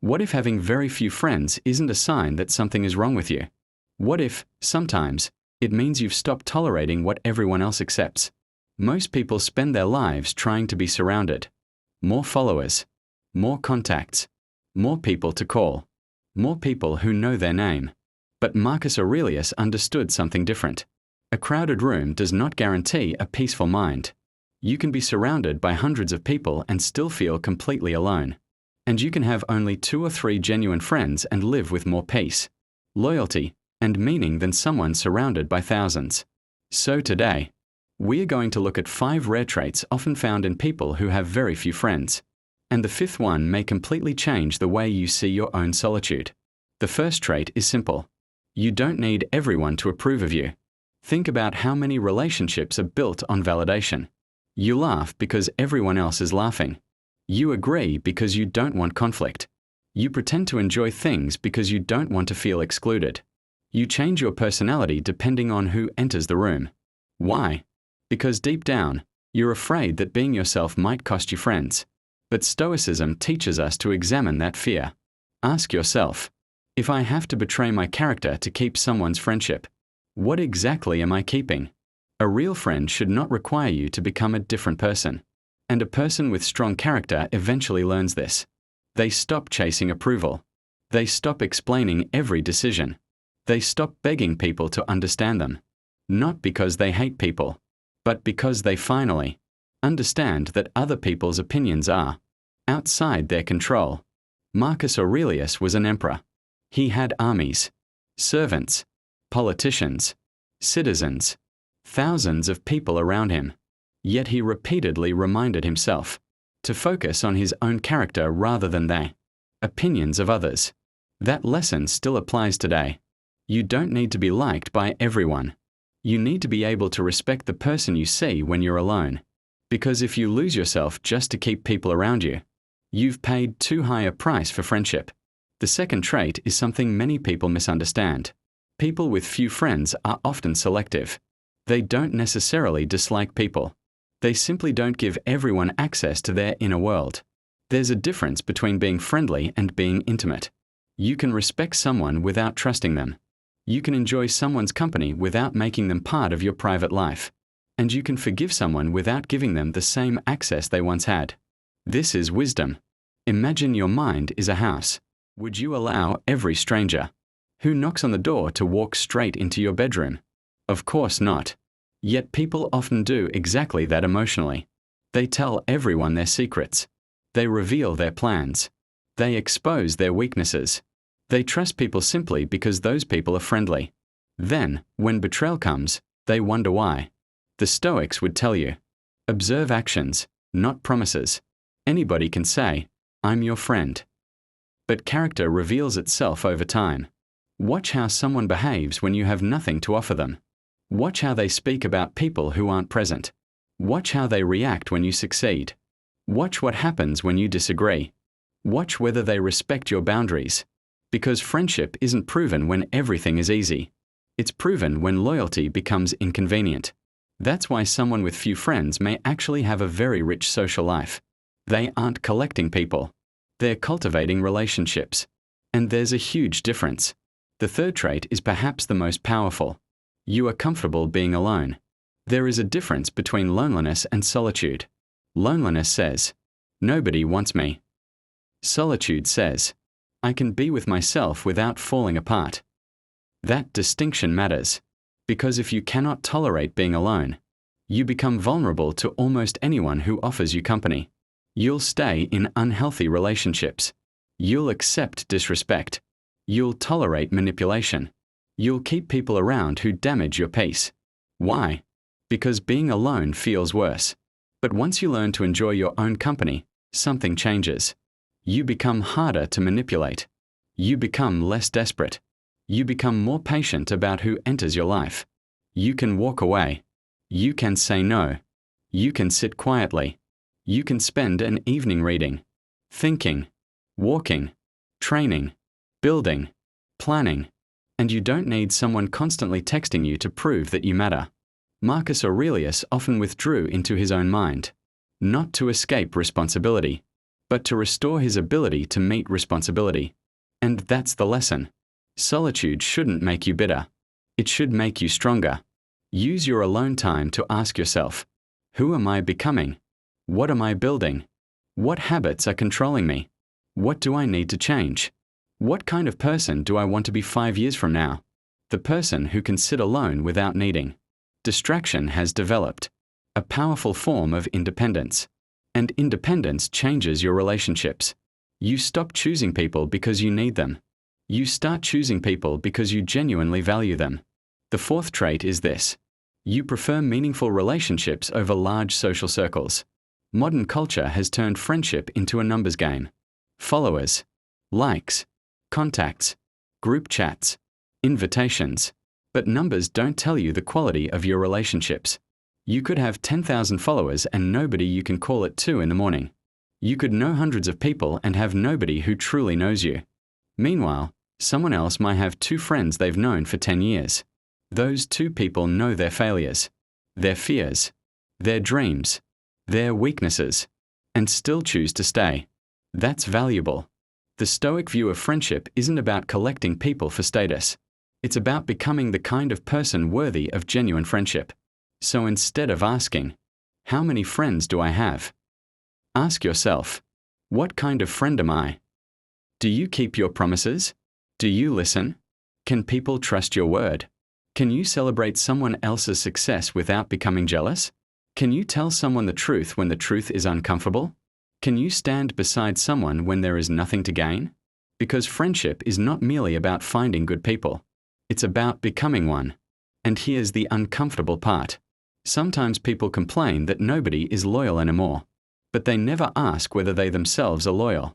What if having very few friends isn't a sign that something is wrong with you? What if, sometimes, it means you've stopped tolerating what everyone else accepts? Most people spend their lives trying to be surrounded. More followers, more contacts, more people to call, more people who know their name. But Marcus Aurelius understood something different. A crowded room does not guarantee a peaceful mind. You can be surrounded by hundreds of people and still feel completely alone. And you can have only 2 or 3 genuine friends and live with more peace, loyalty, and meaning than someone surrounded by thousands. So today, we are going to look at 5 rare traits often found in people who have very few friends. And the 5th one may completely change the way you see your own solitude. The first trait is simple. You don't need everyone to approve of you. Think about how many relationships are built on validation. You laugh because everyone else is laughing. You agree because you don't want conflict. You pretend to enjoy things because you don't want to feel excluded. You change your personality depending on who enters the room. Why? Because deep down, you're afraid that being yourself might cost you friends. But Stoicism teaches us to examine that fear. Ask yourself, if I have to betray my character to keep someone's friendship, what exactly am I keeping? A real friend should not require you to become a different person. And a person with strong character eventually learns this. They stop chasing approval. They stop explaining every decision. They stop begging people to understand them. Not because they hate people, but because they finally understand that other people's opinions are outside their control. Marcus Aurelius was an emperor. He had armies, servants, politicians, citizens, thousands of people around him. Yet he repeatedly reminded himself to focus on his own character rather than the opinions of others. That lesson still applies today. You don't need to be liked by everyone. You need to be able to respect the person you see when you're alone. Because if you lose yourself just to keep people around you, you've paid too high a price for friendship. The second trait is something many people misunderstand. People with few friends are often selective. They don't necessarily dislike people. They simply don't give everyone access to their inner world. There's a difference between being friendly and being intimate. You can respect someone without trusting them. You can enjoy someone's company without making them part of your private life. And you can forgive someone without giving them the same access they once had. This is wisdom. Imagine your mind is a house. Would you allow every stranger who knocks on the door to walk straight into your bedroom? Of course not. Yet people often do exactly that emotionally. They tell everyone their secrets. They reveal their plans. They expose their weaknesses. They trust people simply because those people are friendly. Then, when betrayal comes, they wonder why. The Stoics would tell you, observe actions, not promises. Anybody can say, I'm your friend. But character reveals itself over time. Watch how someone behaves when you have nothing to offer them. Watch how they speak about people who aren't present. Watch how they react when you succeed. Watch what happens when you disagree. Watch whether they respect your boundaries. Because friendship isn't proven when everything is easy. It's proven when loyalty becomes inconvenient. That's why someone with few friends may actually have a very rich social life. They aren't collecting people. They're cultivating relationships. And there's a huge difference. The third trait is perhaps the most powerful. You are comfortable being alone. There is a difference between loneliness and solitude. Loneliness says, nobody wants me. Solitude says, I can be with myself without falling apart. That distinction matters, because if you cannot tolerate being alone, you become vulnerable to almost anyone who offers you company. You'll stay in unhealthy relationships. You'll accept disrespect. You'll tolerate manipulation. You'll keep people around who damage your peace. Why? Because being alone feels worse. But once you learn to enjoy your own company, something changes. You become harder to manipulate. You become less desperate. You become more patient about who enters your life. You can walk away. You can say no. You can sit quietly. You can spend an evening reading, thinking, walking, training, building, planning, and you don't need someone constantly texting you to prove that you matter. Marcus Aurelius often withdrew into his own mind, not to escape responsibility, but to restore his ability to meet responsibility. And that's the lesson. Solitude shouldn't make you bitter. It should make you stronger. Use your alone time to ask yourself, who am I becoming? What am I building? What habits are controlling me? What do I need to change? What kind of person do I want to be 5 years from now? The person who can sit alone without needing. Distraction has developed a powerful form of independence. And independence changes your relationships. You stop choosing people because you need them. You start choosing people because you genuinely value them. The fourth trait is this. You prefer meaningful relationships over large social circles. Modern culture has turned friendship into a numbers game. Followers, likes, contacts, group chats, invitations. But numbers don't tell you the quality of your relationships. You could have 10,000 followers and nobody you can call at 2 in the morning. You could know hundreds of people and have nobody who truly knows you. Meanwhile, someone else might have 2 friends they've known for 10 years. Those 2 people know their failures, their fears, their dreams, their weaknesses, and still choose to stay. That's valuable. The Stoic view of friendship isn't about collecting people for status. It's about becoming the kind of person worthy of genuine friendship. So instead of asking, how many friends do I have? Ask yourself, what kind of friend am I? Do you keep your promises? Do you listen? Can people trust your word? Can you celebrate someone else's success without becoming jealous? Can you tell someone the truth when the truth is uncomfortable? Can you stand beside someone when there is nothing to gain? Because friendship is not merely about finding good people. It's about becoming one. And here's the uncomfortable part. Sometimes people complain that nobody is loyal anymore, but they never ask whether they themselves are loyal.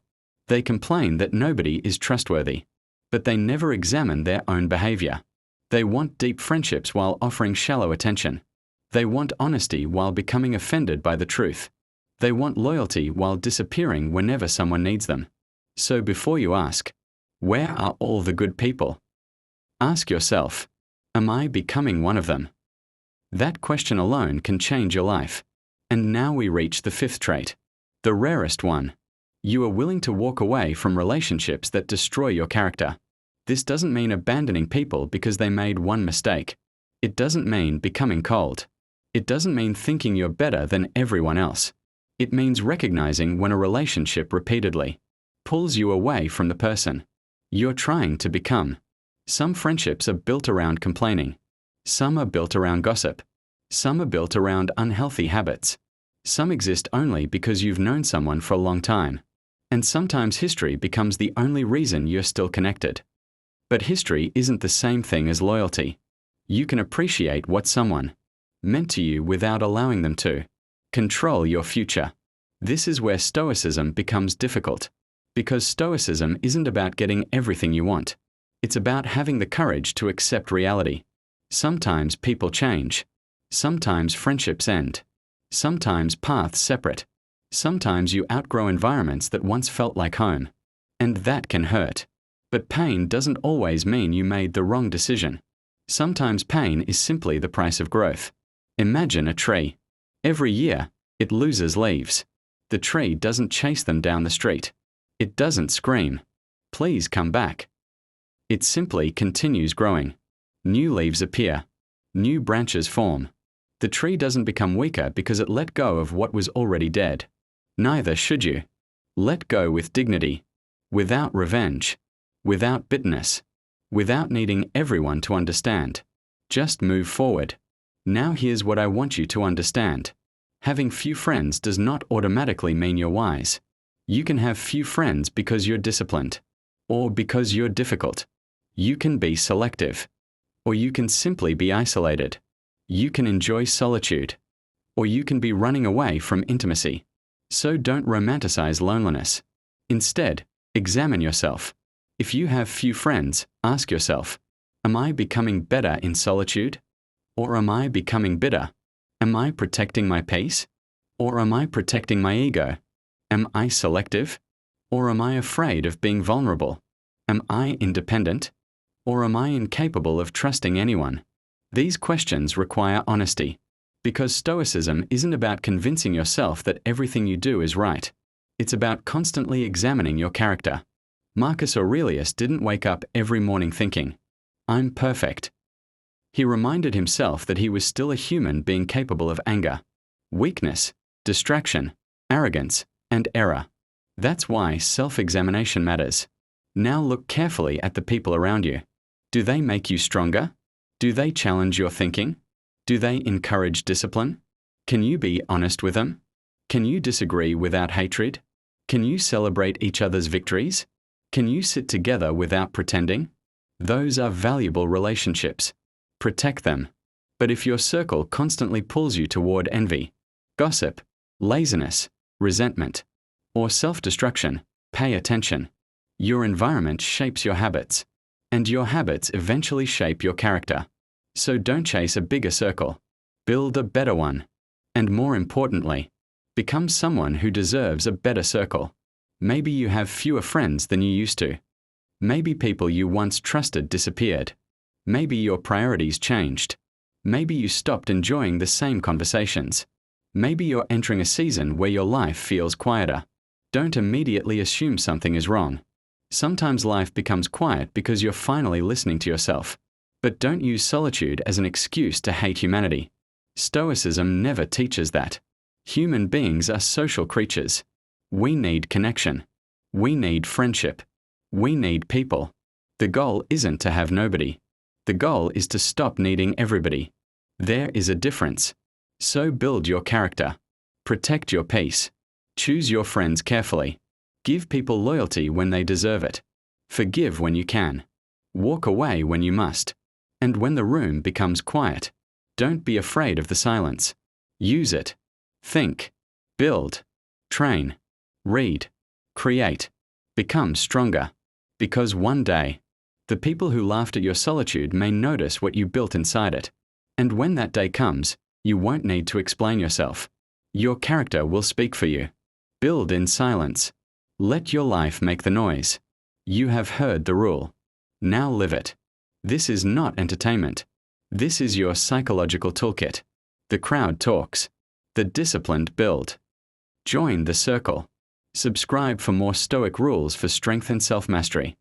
They complain that nobody is trustworthy, but they never examine their own behavior. They want deep friendships while offering shallow attention. They want honesty while becoming offended by the truth. They want loyalty while disappearing whenever someone needs them. So before you ask, where are all the good people? Ask yourself, am I becoming one of them? That question alone can change your life. And now we reach the fifth trait, the rarest one. You are willing to walk away from relationships that destroy your character. This doesn't mean abandoning people because they made one mistake. It doesn't mean becoming cold. It doesn't mean thinking you're better than everyone else. It means recognizing when a relationship repeatedly pulls you away from the person you're trying to become. Some friendships are built around complaining. Some are built around gossip. Some are built around unhealthy habits. Some exist only because you've known someone for a long time. And sometimes history becomes the only reason you're still connected. But history isn't the same thing as loyalty. You can appreciate what someone meant to you without allowing them to control your future. This is where Stoicism becomes difficult. Because Stoicism isn't about getting everything you want. It's about having the courage to accept reality. Sometimes people change. Sometimes friendships end. Sometimes paths separate. Sometimes you outgrow environments that once felt like home. And that can hurt. But pain doesn't always mean you made the wrong decision. Sometimes pain is simply the price of growth. Imagine a tree. Every year, it loses leaves. The tree doesn't chase them down the street. It doesn't scream, "Please come back." It simply continues growing. New leaves appear. New branches form. The tree doesn't become weaker because it let go of what was already dead. Neither should you. Let go with dignity, without revenge, without bitterness, without needing everyone to understand. Just move forward. Now here's what I want you to understand. Having few friends does not automatically mean you're wise. You can have few friends because you're disciplined, or because you're difficult. You can be selective, or you can simply be isolated. You can enjoy solitude, or you can be running away from intimacy. So don't romanticize loneliness. Instead, examine yourself. If you have few friends, ask yourself, am I becoming better in solitude? Or am I becoming bitter? Am I protecting my peace? Or am I protecting my ego? Am I selective? Or am I afraid of being vulnerable? Am I independent? Or am I incapable of trusting anyone? These questions require honesty, because Stoicism isn't about convincing yourself that everything you do is right. It's about constantly examining your character. Marcus Aurelius didn't wake up every morning thinking, "I'm perfect." He reminded himself that he was still a human being capable of anger, weakness, distraction, arrogance, and error. That's why self-examination matters. Now look carefully at the people around you. Do they make you stronger? Do they challenge your thinking? Do they encourage discipline? Can you be honest with them? Can you disagree without hatred? Can you celebrate each other's victories? Can you sit together without pretending? Those are valuable relationships. Protect them. But if your circle constantly pulls you toward envy, gossip, laziness, resentment, or self-destruction, pay attention. Your environment shapes your habits, and your habits eventually shape your character. So don't chase a bigger circle. Build a better one. And more importantly, become someone who deserves a better circle. Maybe you have fewer friends than you used to. Maybe people you once trusted disappeared. Maybe your priorities changed. Maybe you stopped enjoying the same conversations. Maybe you're entering a season where your life feels quieter. Don't immediately assume something is wrong. Sometimes life becomes quiet because you're finally listening to yourself. But don't use solitude as an excuse to hate humanity. Stoicism never teaches that. Human beings are social creatures. We need connection. We need friendship. We need people. The goal isn't to have nobody. The goal is to stop needing everybody. There is a difference. So build your character. Protect your peace. Choose your friends carefully. Give people loyalty when they deserve it. Forgive when you can. Walk away when you must. And when the room becomes quiet, don't be afraid of the silence. Use it. Think. Build. Train. Read. Create. Become stronger. Because one day, the people who laughed at your solitude may notice what you built inside it. And when that day comes, you won't need to explain yourself. Your character will speak for you. Build in silence. Let your life make the noise. You have heard the rule. Now live it. This is not entertainment. This is your psychological toolkit. The crowd talks. The disciplined build. Join the circle. Subscribe for more Stoic rules for strength and self-mastery.